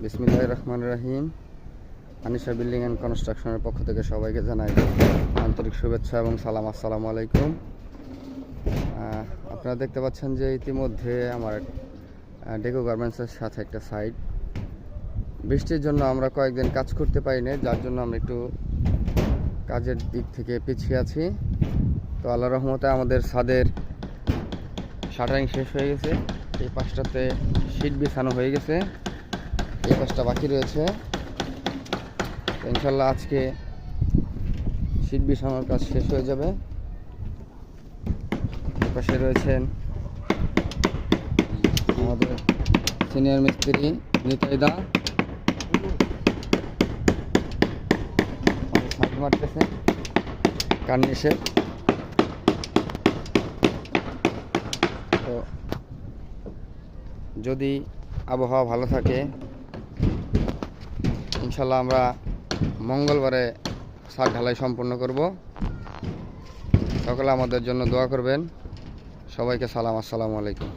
বিসমিল্লাহির রহমানির রহিম। Anisha building and কনস্ট্রাকশনের পক্ষ থেকে সবাইকে জানাই আন্তরিক শুভেচ্ছা এবং সালাম। আসসালামু আলাইকুম। আপনারা দেখতে পাচ্ছেন যে ইতিমধ্যে আমার ডেকো গার্মেন্টসের সাথে একটা সাইট, বৃষ্টির জন্য আমরা কয়েকদিন কাজ করতে পারিনি, যার জন্য আমরা একটু কাজের দিক থেকে পিছিয়ে আছি। তো আল্লাহর রহমতে আমাদের ছাদের শাটারিং শেষ হয়ে গেছে। এই পাশটাতে শীট বিছানো হয়ে গেছে, এই পাশটা বাকি রয়েছে। ইনশাল্লাহ আজকে শীট বিছানোর কাজ শেষ হয়ে যাবে। এই পাশে রয়েছেন আমাদের সিনিয়র মিস্ত্রি নিতাইদা, ছাদ মারতেছে কার্নিশে। তো যদি আবহাওয়া ভালো থাকে ইনশাল্লাহ আমরা মঙ্গলবারে ছাদ ঢালাই সম্পূর্ণ করব। সকলে আমাদের জন্য দোয়া করবেন। সবাইকে সালাম। আসসালামু আলাইকুম।